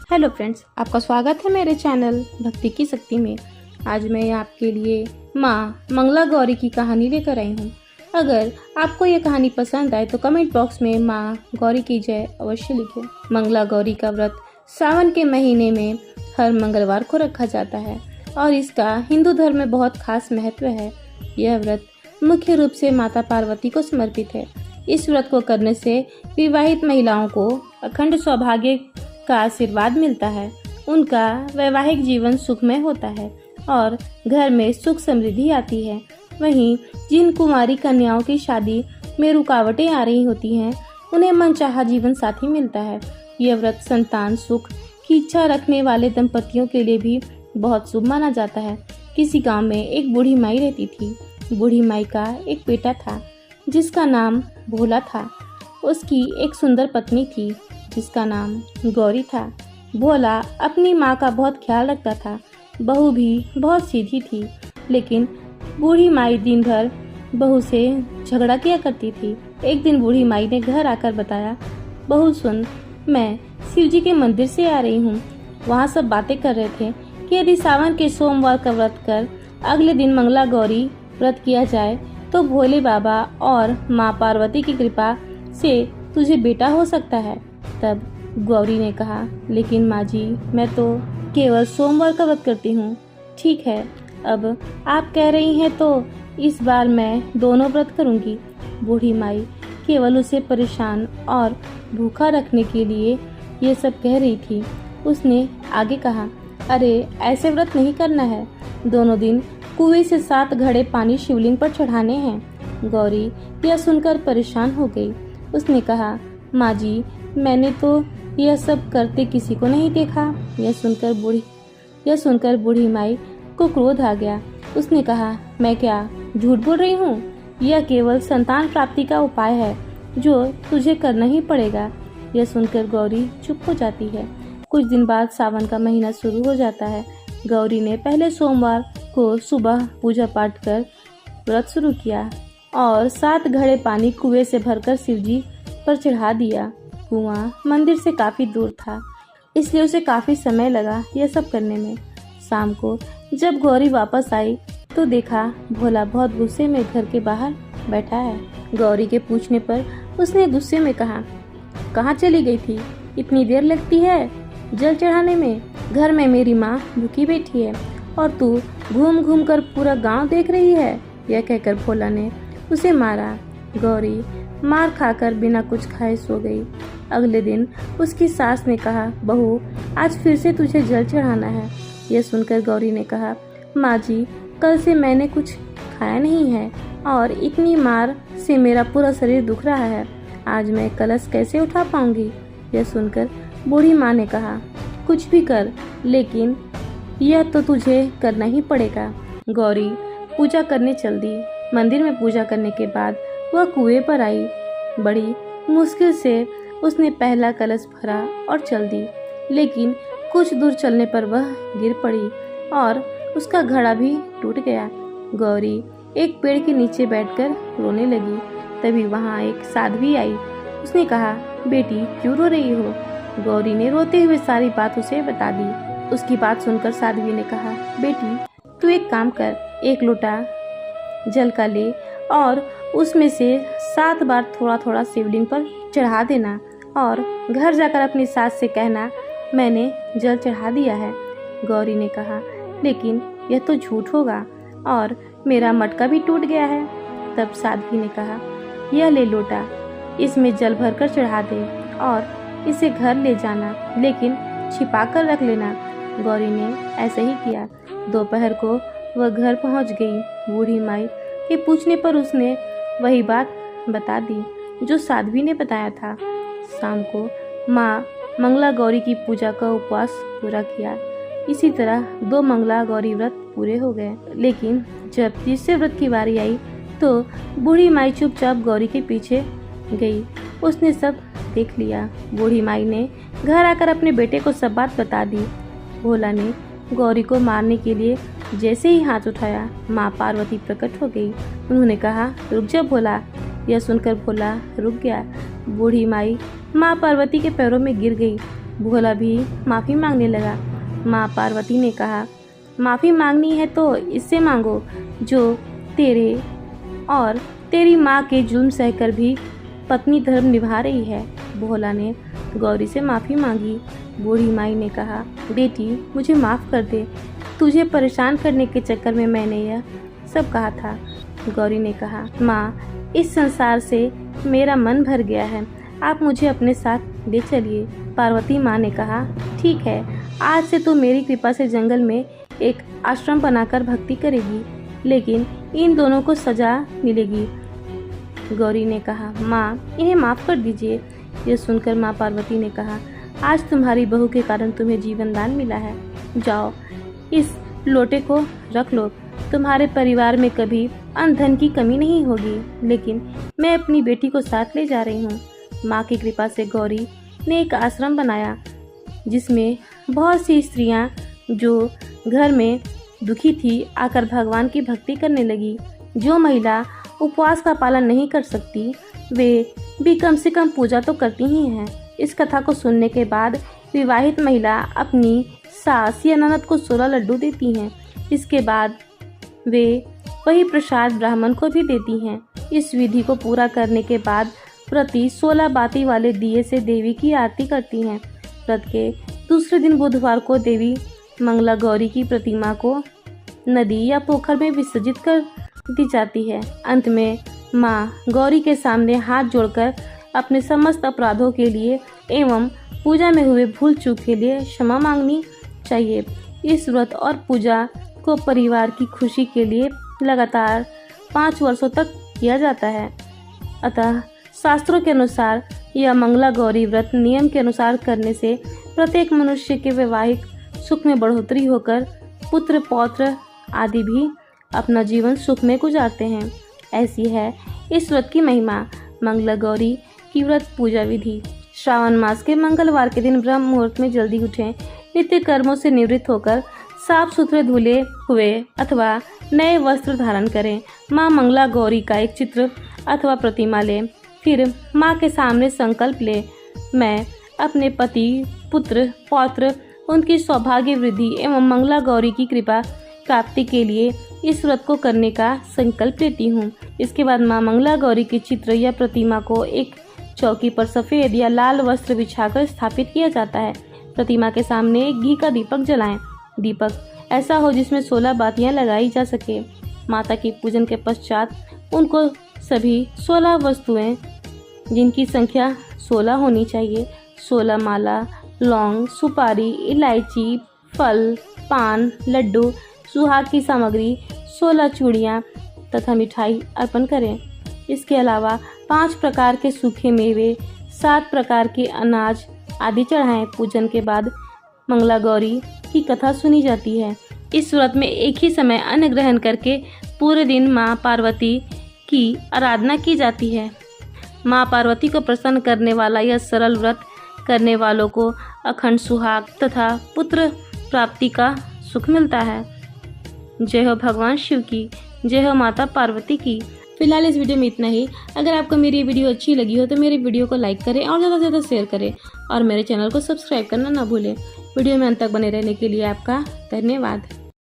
Hello friends, आपका स्वागत है मेरे चैनल भक्ति की शक्ति में। आज मैं आपके लिए माँ मंगला गौरी की कहानी लेकर आई हूँ। अगर आपको ये कहानी पसंद आए तो कमेंट बॉक्स में माँ गौरी की जय अवश्य लिखें। मंगला गौरी का व्रत सावन के महीने में हर मंगलवार को रखा जाता है और इसका हिंदू धर्म में बहुत खास महत्व है। यह व्रत मुख्य रूप से माता पार्वती को समर्पित है। इस व्रत को करने से विवाहित महिलाओं को अखंड सौभाग्य का आशीर्वाद मिलता है। उनका वैवाहिक जीवन सुखमय होता है और घर में सुख समृद्धि आती है। वहीं जिन कुंवारी कन्याओं की शादी में रुकावटें आ रही होती हैं, उन्हें मनचाहा जीवन साथी मिलता है। यह व्रत संतान सुख की इच्छा रखने वाले दंपतियों के लिए भी बहुत शुभ माना जाता है। किसी गांव में एक बूढ़ी माई रहती थी। बूढ़ी माई का एक बेटा था जिसका नाम भोला था। उसकी एक सुंदर पत्नी थी जिसका नाम गौरी था। भोला अपनी माँ का बहुत ख्याल रखता था। बहू भी बहुत सीधी थी, लेकिन बूढ़ी माई दिन भर बहू से झगड़ा किया करती थी। एक दिन बूढ़ी माई ने घर आकर बताया, बहू सुन, मैं शिवजी के मंदिर से आ रही हूँ। वहाँ सब बातें कर रहे थे कि यदि सावन के सोमवार का व्रत कर अगले दिन मंगला गौरी व्रत किया जाए तो भोले बाबा और माँ पार्वती की कृपा से तुझे बेटा हो सकता है। तब गौरी ने कहा, लेकिन माँ जी, मैं तो केवल सोमवार का व्रत करती हूँ। ठीक है, अब आप कह रही हैं तो इस बार मैं दोनों व्रत करूँगी। बूढ़ी माई केवल उसे परेशान और भूखा रखने के लिए ये सब कह रही थी। उसने आगे कहा, अरे ऐसे व्रत नहीं करना है। दोनों दिन कुएं से 7 घड़े पानी शिवलिंग पर चढ़ाने हैं। गौरी यह सुनकर परेशान हो गई। उसने कहा, माँ जी, मैंने तो यह सब करते किसी को नहीं देखा। यह सुनकर बूढ़ी माई को क्रोध आ गया। उसने कहा, मैं क्या झूठ बोल रही हूँ? यह केवल संतान प्राप्ति का उपाय है जो तुझे करना ही पड़ेगा। यह सुनकर गौरी चुप हो जाती है। कुछ दिन बाद सावन का महीना शुरू हो जाता है। गौरी ने पहले सोमवार को सुबह पूजा पाठ कर व्रत शुरू किया और 7 घड़े पानी कुएं से भरकर शिवजी पर चढ़ा दिया। कुआं मंदिर से काफी दूर था, इसलिए उसे काफी समय लगा यह सब करने में। शाम को जब गौरी वापस आई तो देखा भोला बहुत गुस्से में घर के बाहर बैठा है। गौरी के पूछने पर उसने गुस्से में कहा, कहाँ चली गई थी? इतनी देर लगती है जल चढ़ाने में? घर में मेरी माँ भूखी बैठी है और तू घूम घूम कर पूरा गांव देख रही है। यह कहकर भोला ने उसे मारा। गौरी मार खाकर बिना कुछ खाए सो गई। अगले दिन उसकी सास ने कहा, बहू, आज फिर से तुझे जल चढ़ाना है। यह सुनकर गौरी ने कहा, माँ जी, कल से मैंने कुछ खाया नहीं है और इतनी मार से मेरा पूरा शरीर दुख रहा है। आज मैं कलश कैसे उठा पाऊंगी? यह सुनकर बूढ़ी माँ ने कहा, कुछ भी कर, लेकिन यह तो तुझे करना ही पड़ेगा। गौरी पूजा करने चल दी। मंदिर में पूजा करने के बाद वह कुएं पर आई। बड़ी मुश्किल से उसने पहला कलश भरा और चल दी, लेकिन कुछ दूर चलने पर वह गिर पड़ी और उसका घड़ा भी टूट गया। गौरी एक पेड़ के नीचे बैठकर रोने लगी। तभी वहाँ एक साध्वी आई। उसने कहा, बेटी, क्यों रो रही हो? गौरी ने रोते हुए सारी बात उसे बता दी। उसकी बात सुनकर साध्वी ने कहा, बेटी, तू एक काम कर, 1 लोटा जल का ले और उसमें से 7 बार थोड़ा थोड़ा शिवलिंग पर चढ़ा देना और घर जाकर अपनी सास से कहना, मैंने जल चढ़ा दिया है। गौरी ने कहा, लेकिन यह तो झूठ होगा और मेरा मटका भी टूट गया है। तब साध्वी ने कहा, यह ले लोटा, इसमें जल भरकर चढ़ा दे और इसे घर ले जाना, लेकिन छिपा कर रख लेना। गौरी ने ऐसा ही किया। दोपहर को वह घर पहुंच गई। बूढ़ी माई के पूछने पर उसने वही बात बता दी जो साध्वी ने बताया था। शाम को माँ मंगला गौरी की पूजा का उपवास पूरा किया। इसी तरह 2 मंगला गौरी व्रत पूरे हो गए। लेकिन जब तीसरे व्रत की बारी आई तो बूढ़ी माई चुपचाप गौरी के पीछे गई। उसने सब देख लिया। बूढ़ी माई ने घर आकर अपने बेटे को सब बात बता दी। भोला ने गौरी को मारने के लिए जैसे ही हाथ उठाया, माँ पार्वती प्रकट हो गई। उन्होंने कहा, रुक जा भोला। यह सुनकर भोला रुक गया। बूढ़ी माई माँ पार्वती के पैरों में गिर गई भोला भी माफ़ी मांगने लगा। माँ पार्वती ने कहा, माफ़ी मांगनी है तो इससे मांगो जो तेरे और तेरी माँ के जुल्म सहकर भी पत्नी धर्म निभा रही है। भोला ने गौरी से माफ़ी मांगी। बूढ़ी माई ने कहा, बेटी मुझे माफ़ कर दे, तुझे परेशान करने के चक्कर में मैंने यह सब कहा था। गौरी ने कहा, माँ इस संसार से मेरा मन भर गया है, आप मुझे अपने साथ ले चलिए। पार्वती माँ ने कहा, ठीक है, आज से तू मेरी कृपा से जंगल में एक आश्रम बनाकर भक्ति करेगी, लेकिन इन दोनों को सजा मिलेगी। गौरी ने कहा, माँ इन्हें माफ़ कर दीजिए। यह सुनकर माँ पार्वती ने कहा, आज तुम्हारी बहू के कारण तुम्हें जीवन दान मिला है, जाओ इस लोटे को रख लो, तुम्हारे परिवार में कभी अन्न धन की कमी नहीं होगी, लेकिन मैं अपनी बेटी को साथ ले जा रही हूँ। माँ की कृपा से गौरी ने एक आश्रम बनाया जिसमें बहुत सी स्त्रियाँ जो घर में दुखी थी आकर भगवान की भक्ति करने लगी। जो महिला उपवास का पालन नहीं कर सकती वे भी कम से कम पूजा तो करती ही हैं। इस कथा को सुनने के बाद विवाहित महिला अपनी सास या ननद को 16 लड्डू देती हैं। इसके बाद वे वही प्रसाद ब्राह्मण को भी देती हैं। इस विधि को पूरा करने के बाद प्रति 16 बाती वाले दिए से देवी की आरती करती हैं। व्रत के दूसरे दिन बुधवार को देवी मंगला गौरी की प्रतिमा को नदी या पोखर में विसर्जित कर दी जाती है। अंत में माँ गौरी के सामने हाथ जोड़कर अपने समस्त अपराधों के लिए एवं पूजा में हुए भूल चूक के लिए क्षमा मांगनी चाहिए। इस व्रत और पूजा को परिवार की खुशी के लिए लगातार 5 वर्षों तक किया जाता है। अतः शास्त्रों के अनुसार यह मंगला गौरी व्रत नियम के अनुसार करने से प्रत्येक मनुष्य के वैवाहिक सुख में बढ़ोतरी होकर पुत्र पौत्र आदि भी अपना जीवन सुख में गुजारते हैं। ऐसी है इस व्रत की महिमा। मंगला गौरी की व्रत पूजा विधि। श्रावण मास के मंगलवार के दिन ब्रह्म मुहूर्त में जल्दी उठें, नित्य कर्मों से निवृत्त होकर साफ सुथरे धुले हुए अथवा नए वस्त्र धारण करें। माँ मंगला गौरी का एक चित्र अथवा प्रतिमा लें, फिर माँ के सामने संकल्प लें, मैं अपने पति पुत्र पौत्र उनकी सौभाग्य वृद्धि एवं मंगला गौरी की कृपा प्राप्ति के लिए इस व्रत को करने का संकल्प लेती हूँ। इसके बाद माँ मंगला गौरी के चित्र या प्रतिमा को एक चौकी पर सफ़ेद या लाल वस्त्र बिछाकर स्थापित किया जाता है। प्रतिमा के सामने एक घी का दीपक जलाएं। दीपक ऐसा हो जिसमें 16 बातियां लगाई जा सके। माता की पूजन के पश्चात उनको सभी 16 वस्तुएं जिनकी संख्या 16 होनी चाहिए, 16 माला, लौंग, सुपारी, इलायची, फल, पान, लड्डू, सुहाग की सामग्री, 16 चूड़ियाँ तथा मिठाई अर्पण करें। इसके अलावा 5 प्रकार के सूखे मेवे, 7 प्रकार के अनाज आदि चढ़ाएं। पूजन के बाद मंगला गौरी की कथा सुनी जाती है। इस व्रत में एक ही समय अन्न ग्रहण करके पूरे दिन माँ पार्वती की आराधना की जाती है। माँ पार्वती को प्रसन्न करने वाला यह सरल व्रत करने वालों को अखंड सुहाग तथा पुत्र प्राप्ति का सुख मिलता है। जय हो भगवान शिव की, जय हो माता पार्वती की। फिलहाल इस वीडियो में इतना ही। अगर आपको मेरी वीडियो अच्छी लगी हो तो मेरी वीडियो को लाइक करें और ज़्यादा से ज़्यादा शेयर करें और मेरे चैनल को सब्सक्राइब करना ना भूलें। वीडियो में अंत तक बने रहने के लिए आपका धन्यवाद।